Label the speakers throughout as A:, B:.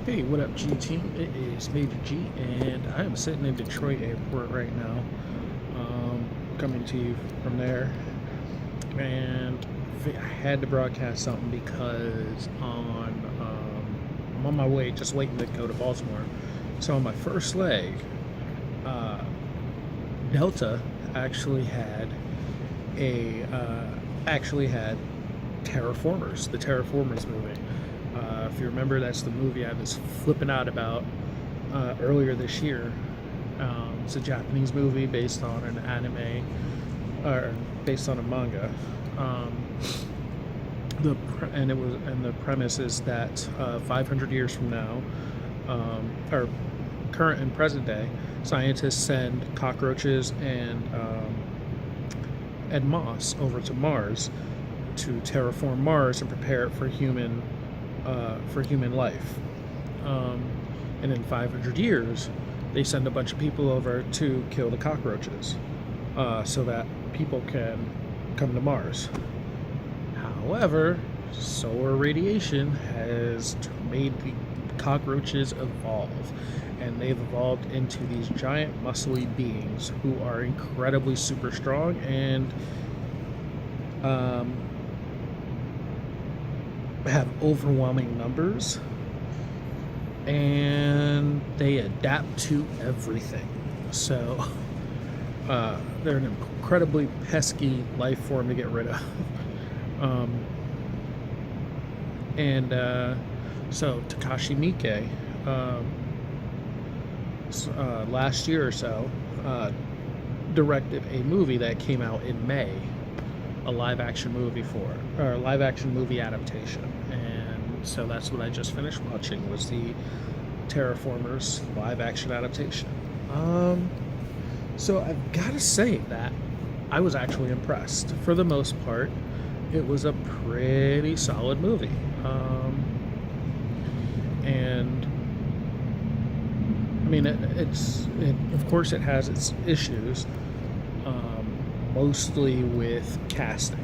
A: Hey, what up, G Team? It is Major G, and I am sitting in Detroit Airport right now, coming to you from there. And I had to broadcast something because I'm on my way, just waiting to go to Baltimore. So on my first leg, uh, Delta actually had a actually had Terra ForMars, the Terra ForMars movie. If you remember, that's the movie I was flipping out about earlier this year. It's a Japanese movie based on an anime, or based on a manga. Um, and the premise is that 500 years from now, or current and present day, scientists send cockroaches and moss over to Mars to terraform Mars and prepare it for human life. And in 500 years, they send a bunch of people over to kill the cockroaches, so that people can come to Mars. However, solar radiation has made the cockroaches evolve, and they've evolved into these giant muscly beings who are incredibly super strong and have overwhelming numbers, and they adapt to everything. So they're an incredibly pesky life form to get rid of. um, so Takashi Miike, last year or so, directed a movie that came out in May, a live action movie adaptation. And so that's what I just finished watching, was the Terraformers live action adaptation. So I've got to say that I was actually impressed. For the most part, it was a pretty solid movie. And I mean, of course it has its issues, mostly with casting.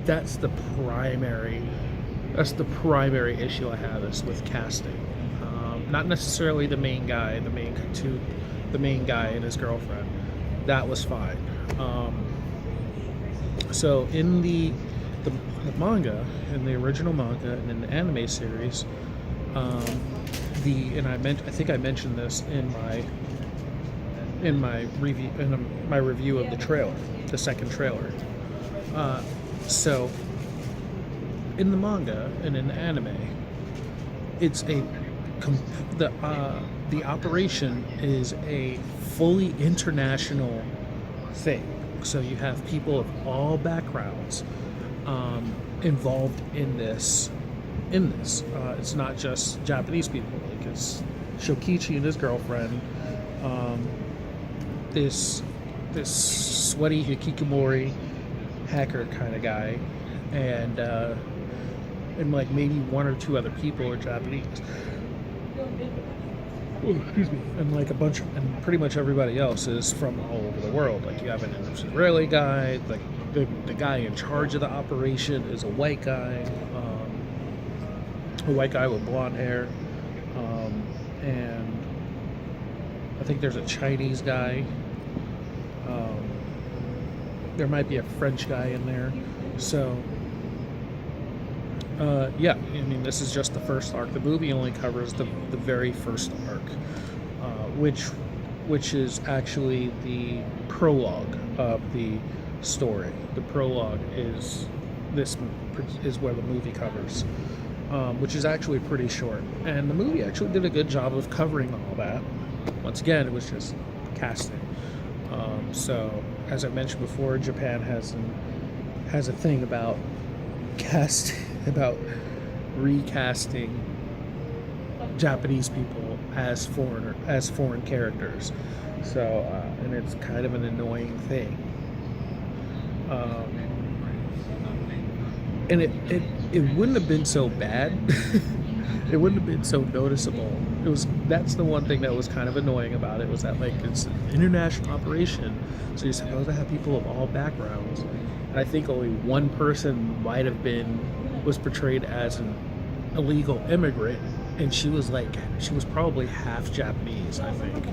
A: That's the primary issue I have, is with casting. Not necessarily the main guy, the main guy and his girlfriend. That was fine. So in the manga, in the original manga, and in the anime series, I think I mentioned this in my review of the trailer, the second trailer. So in the manga and in the anime, it's the operation is a fully international thing. So you have people of all backgrounds involved in this. It's not just Japanese people. Like, it's Shokichi and his girlfriend, this sweaty hikikomori hacker kind of guy, and like maybe one or two other people are Japanese. Oh, excuse me. And like and pretty much everybody else is from all over the world. Like, you have an Israeli guy, like the guy in charge of the operation is a white guy, with blonde hair, and I think there's a Chinese guy. There might be a French guy in there. So yeah, I mean, this is just the first arc. The movie only covers the very first arc, which is actually the prologue of the story. The prologue is where the movie covers, which is actually pretty short. And the movie actually did a good job of covering all that. Once again, it was just casting. So as I mentioned before, Japan has a thing about recasting Japanese people as foreign characters. So and it's kind of an annoying thing. And it wouldn't have been so bad. It wouldn't have been so noticeable. That's the one thing that was kind of annoying about it, was that, like, it's an international operation, so you're supposed to have people of all backgrounds. And I think only one person was portrayed as illegal immigrant, and she was probably half Japanese, I think,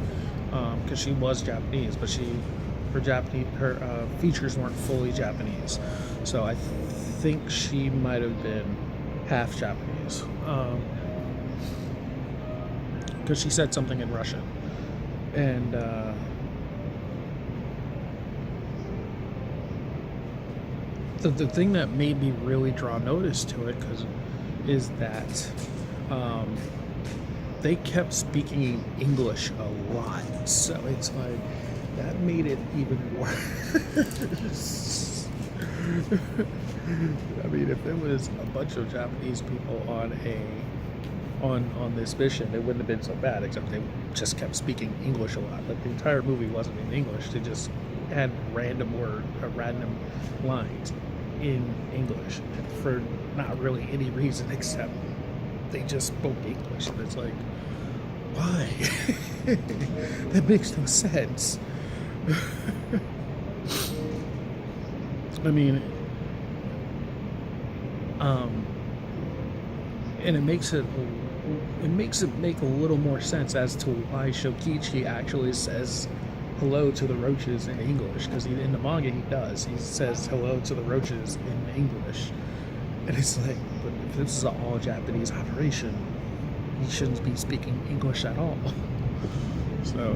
A: because she was Japanese, but her features weren't fully Japanese, so I think she might have been half Japanese, because she said something in Russian, and the thing that made me really draw notice to it is that they kept speaking English a lot, so it's like that made it even worse. I mean, if there was a bunch of Japanese people on this mission, it wouldn't have been so bad, except they just kept speaking English a lot. Like, the entire movie wasn't in English. They just had random lines in English for not really any reason, except they just spoke English, and it's like, why? That makes no sense. I mean, and it makes it make a little more sense as to why Shokichi actually says hello to the roaches in English, because in the manga he says hello to the roaches in English, and it's like, but if this is an all Japanese operation, he shouldn't be speaking English at all. So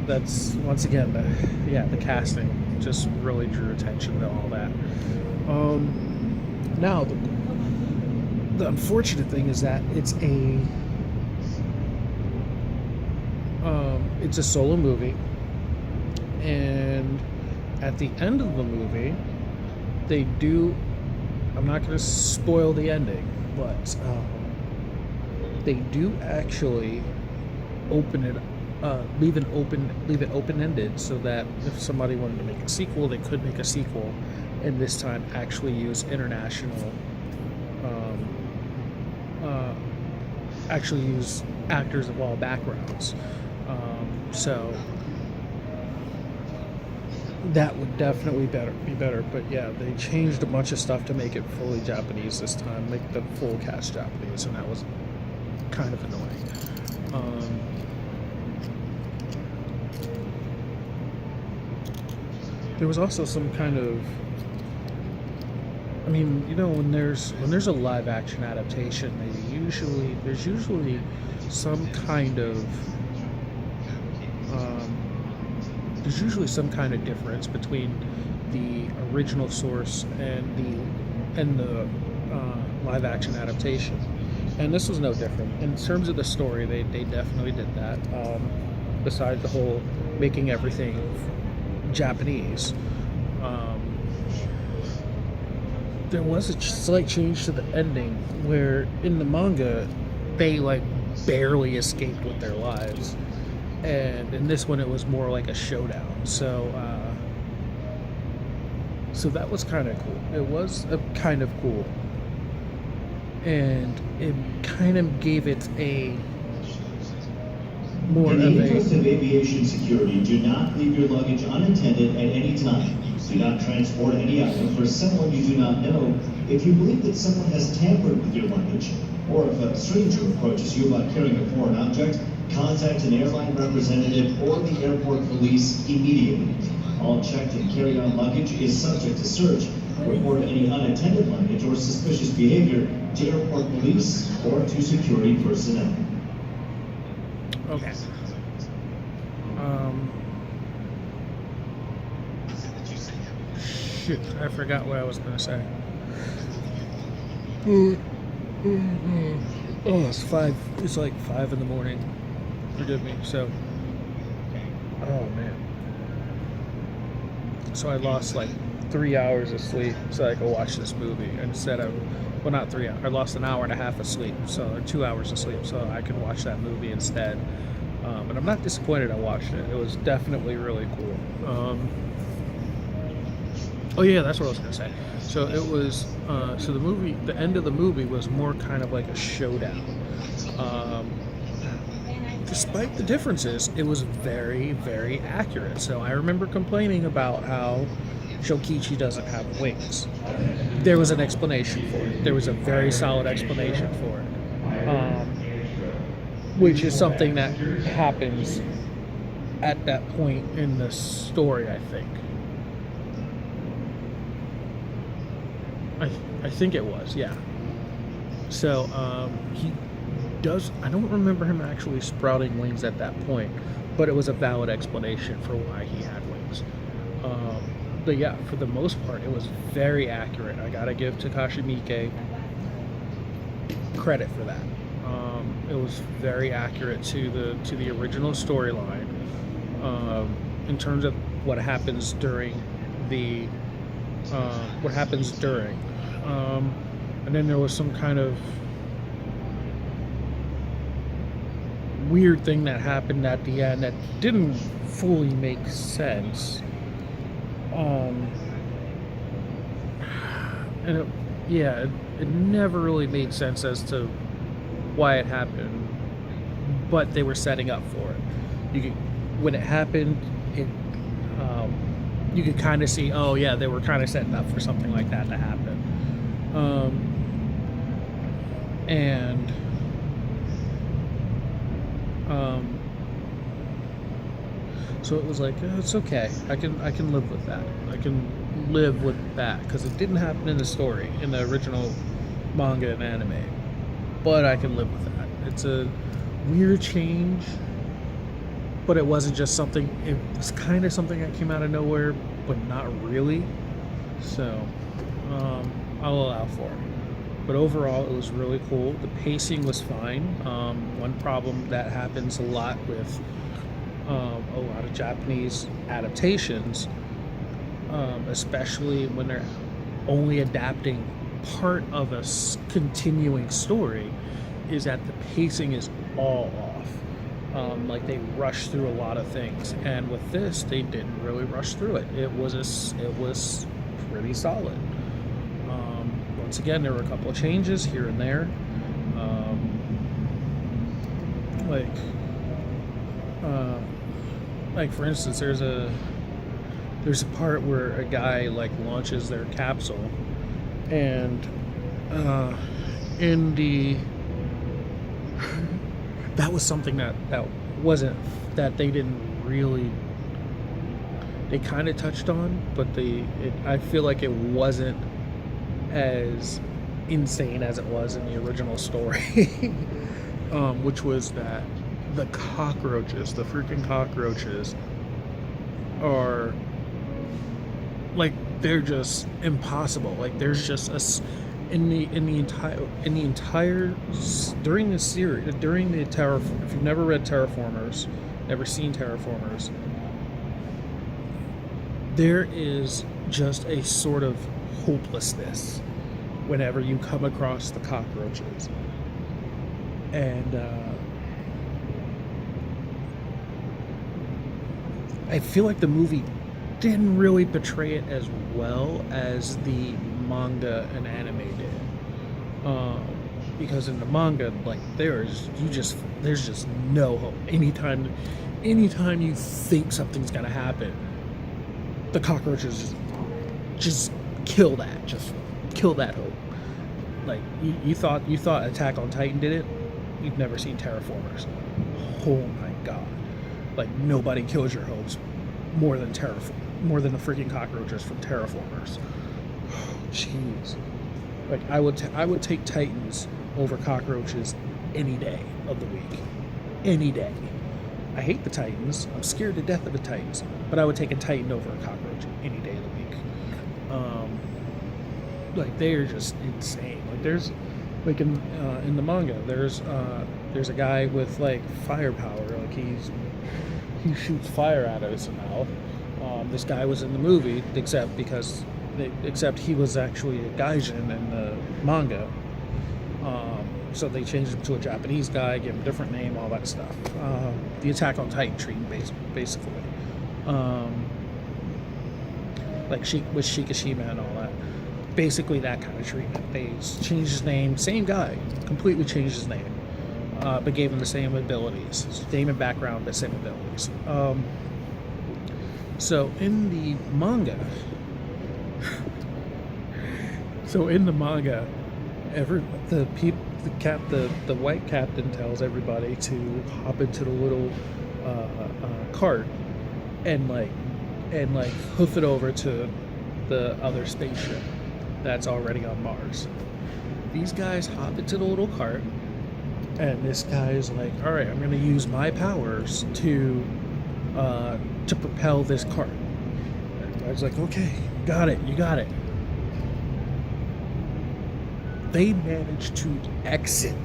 A: that's once again the casting just really drew attention to all that. Now the unfortunate thing is that it's a solo movie, and at the end of the movie they do, I'm not going to spoil the ending, but they do actually leave it open-ended, so that if somebody wanted to make a sequel, they could make a sequel, and this time actually use actually use actors of all backgrounds. So that would definitely be better. But yeah, they changed a bunch of stuff to make it fully Japanese this time, make the full cast Japanese, and that was kind of annoying. There was also some kind of, I mean, you know, when there's a live action adaptation, there's usually some kind of difference between the original source and the live action adaptation, and this was no different. In terms of the story, they definitely did that. Besides the whole making everything Japanese, there was a slight change to the ending, where in the manga they like barely escaped with their lives, and in this one it was more like a showdown. So that was kind of cool. It was kind of cool, and it kind of gave it a more
B: in
A: of
B: the
A: a...
B: interest of aviation security, do not leave your luggage unattended at any time. Do not transport any item for someone you do not know. If you believe that someone has tampered with your luggage, or if a stranger approaches you about carrying a foreign object, contact an airline representative or the airport police immediately. All checked and carry-on luggage is subject to search. Report any unattended luggage or suspicious behavior to airport police or to security personnel.
A: Okay. Shoot, I forgot what I was going to say. Oh, it's like 5 in the morning. Forgive me. So, oh man. So I lost like 3 hours of sleep so I could watch this movie instead of, well, not 3 hours. I lost an hour and a half of sleep, or 2 hours of sleep, so I could watch that movie instead. And I'm not disappointed I watched it. It was definitely really cool. Oh yeah, that's what I was gonna say. So it was, so the end of the movie was more kind of like a showdown. Despite the differences, it was very, very accurate. So I remember complaining about how Shokichi doesn't have wings. there was an explanation for it. There was a very solid explanation for it, which is something that happens at that point in the story, I think. I think it was, yeah. So he does. I don't remember him actually sprouting wings at that point, but it was a valid explanation for why he had wings. But yeah, for the most part, it was very accurate. I gotta give Takashi Miike credit for that. It was very accurate to the original storyline in terms of what happens during the and then there was some kind of weird thing that happened at the end that didn't fully make sense. And it never really made sense as to why it happened, but they were setting up for it. When it happened, you could kind of see, oh yeah, they were kind of setting up for something like that to happen. So it was like, it's okay. I can live with that. I can live with that because it didn't happen in the story, in the original manga and anime. But I can live with that. It's a weird change, but it wasn't just something. It was kind of something that came out of nowhere, but not really. So I'll allow for it. But overall, it was really cool. The pacing was fine. One problem that happens a lot with a lot of Japanese adaptations, especially when they're only adapting part of a continuing story, is that the pacing is all off. Like they rush through a lot of things, and with this, they didn't really rush through it. It was pretty solid. Once again, there were a couple of changes here and there. Like for instance, there's a part where a guy like launches their capsule, and that was something that they didn't really, they kind of touched on, but I feel like it wasn't as insane as it was in the original story. Which was that the freaking cockroaches are like, they're just impossible. Like there's just during the series, during the Terra, if you've never read Terra ForMars, never seen Terra ForMars, there is just a sort of hopelessness whenever you come across the cockroaches. And I feel like the movie didn't really portray it as well as the manga and anime did. Because in the manga, like there's just no hope. Anytime you think something's gonna happen, the cockroaches just kill that. Just kill that hope. Like you thought Attack on Titan did it? You've never seen Terra ForMars. Oh my god! Like nobody kills your hopes more than the freaking cockroaches from Terra ForMars. Oh, jeez. Like I would take Titans over cockroaches any day of the week. Any day. I hate the Titans. I'm scared to death of the Titans. But I would take a Titan over a cockroach any day of the week. Like they are just insane. Like there's, like in the manga, there's a guy with like firepower. Like he shoots fire out of his mouth. This guy was in the movie, except he was actually a gaijin in the manga. So they changed him to a Japanese guy, gave him a different name, all that stuff. The Attack on Titan treatment, basically. Like with Shikishima and all that. Basically that kind of treatment. They changed his name, same guy, completely changed his name, but gave him the same abilities. Name and background, but same abilities. So in the manga, So in the manga, the white captain tells everybody to hop into the little cart and hoof it over to the other spaceship that's already on Mars. These guys hop into the little cart, and this guy is like, all right, I'm going to use my powers to propel this cart. And the guy's like, okay, you got it. They manage to exit.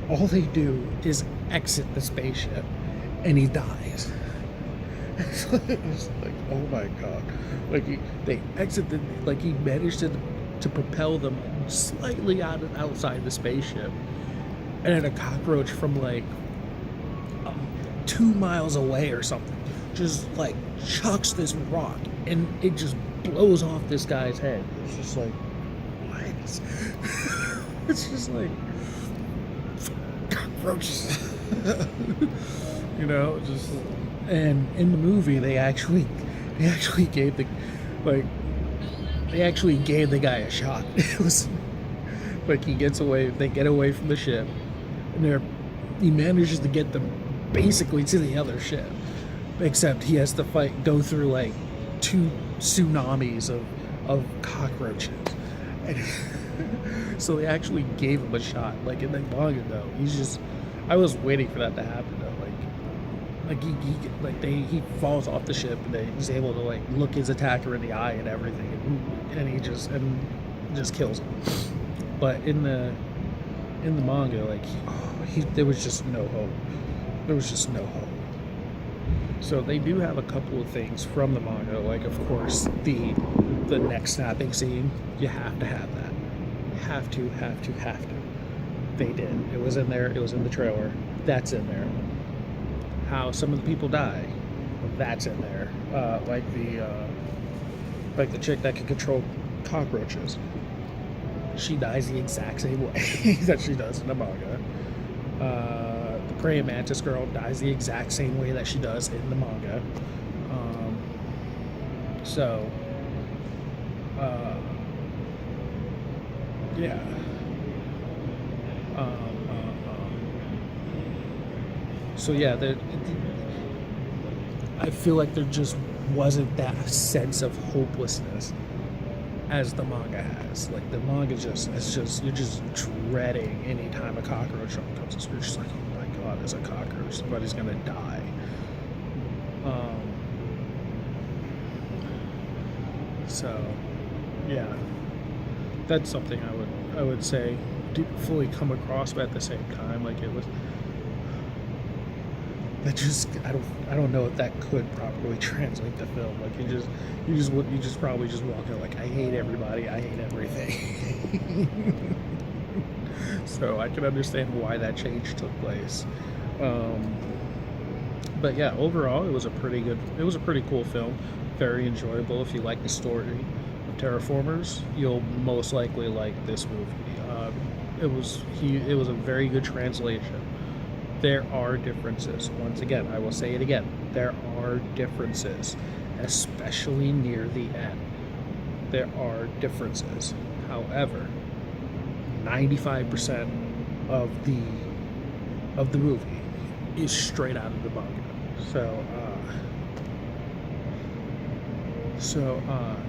A: All they do is exit the spaceship, and he dies. It's like, oh my god! Like they exited, like he managed to propel them slightly outside the spaceship, and then a cockroach from like 2 miles away or something just like chucks this rock, and it just blows off this guy's head. It's just like, what? It's just like cockroaches. You know, just. And in the movie, they actually gave the guy a shot. It was like they get away from the ship, and he manages to get them basically to the other ship, except he has to go through like 2 tsunamis of cockroaches, and so they actually gave him a shot. Like in the manga, though, I was waiting for that to happen though. He falls off the ship, and he's able to like look his attacker in the eye and everything, and he just kills him. But in the manga, like there was just no hope. There was just no hope. So they do have a couple of things from the manga, like of course the neck snapping scene. You have to have that. Have to. They did. It was in there. It was in the trailer. That's in there. How some of the people die, that's in there. Like the chick that can control cockroaches, she dies the exact same way that she does in the manga. The praying mantis girl dies the exact same way that she does in the manga. Yeah. So yeah, I feel like there just wasn't that sense of hopelessness as the manga has. Like the manga you're just dreading any time a cockroach comes. You're just like, oh my god, there's a cockroach, somebody's gonna die. So yeah, that's something I would say didn't fully come across, but at the same time, like it was. That just I don't know if that could properly translate the film. Like you just probably just walk out like, I hate everybody, I hate everything. So I can understand why that change took place. But yeah, overall it was a pretty cool film. Very enjoyable. If you like the story of Terra ForMars, you'll most likely like this movie. It was a very good translation. There are differences. Once again, I will say it again. There are differences, especially near the end. There are differences. However, 95% of the movie is straight out of the manga.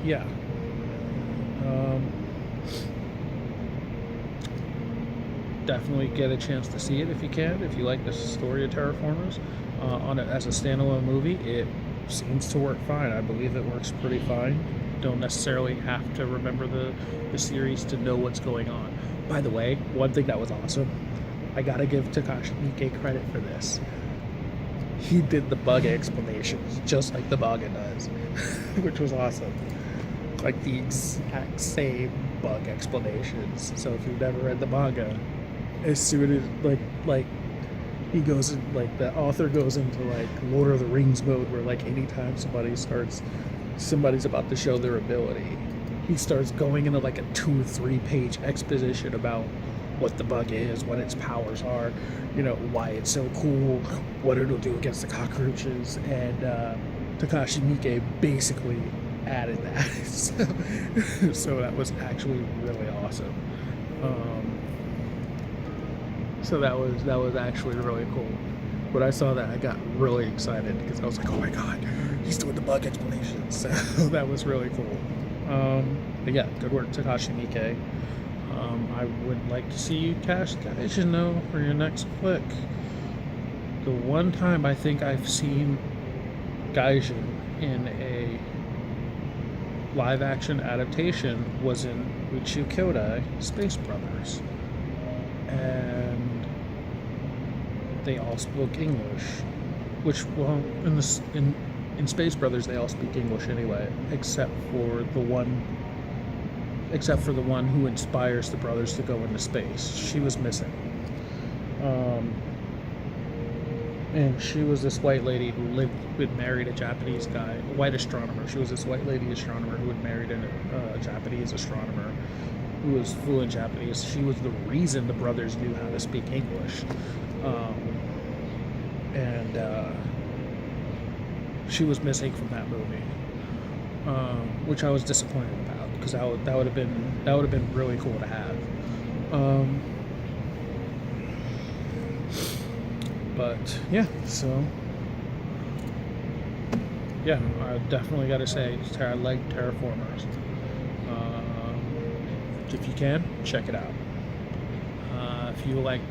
A: Yeah. Definitely get a chance to see it if you can. If you like the story of Terra ForMars, as a standalone movie, it seems to work fine. I believe it works pretty fine. Don't necessarily have to remember the series to know what's going on. By the way, one thing that was awesome, I gotta give Takashi Miike credit for this. He did the bug explanations just like the manga does, which was awesome. Like the exact same bug explanations. So if you've never read the manga, as soon as like he goes in, like the author goes into like Lord of the Rings mode, where like anytime somebody's about to show their ability, he starts going into like a 2 or 3 page exposition about what the bug is, what its powers are, you know, why it's so cool, what it'll do against the cockroaches, and Takashi Miike basically added that. So that was actually really awesome. So that was actually really cool. When I saw that, I got really excited because I was like, oh my god, he's doing the bug explanations. So that was really cool. But yeah, good work, Takashi Miike. I would like to see you cast Gaijin for your next flick. The one time I think I've seen Gaijin in a live action adaptation was in Uchu Kyodai Space Brothers. And they all spoke English. Which, well, in Space Brothers they all speak English anyway, except for the one who inspires the brothers to go into space. She was missing. And she was this white lady who had married a Japanese guy, a white astronomer. She was this white lady astronomer who had married a Japanese astronomer who was fluent Japanese. She was the reason the brothers knew how to speak English. She was missing from that movie, which I was disappointed about because that would have been really cool to have. But yeah, so yeah, I definitely got to say I like Terra ForMars. If you can, check it out. If you like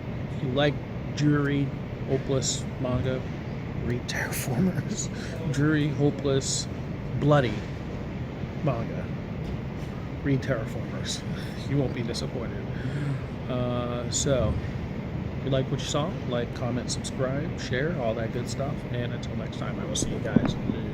A: dreary, hopeless manga, read Terra ForMars. Dreary, hopeless, bloody manga. Read Terra ForMars. You won't be disappointed. So, if you like what you saw, like, comment, subscribe, share, all that good stuff. And until next time, I will see you guys later.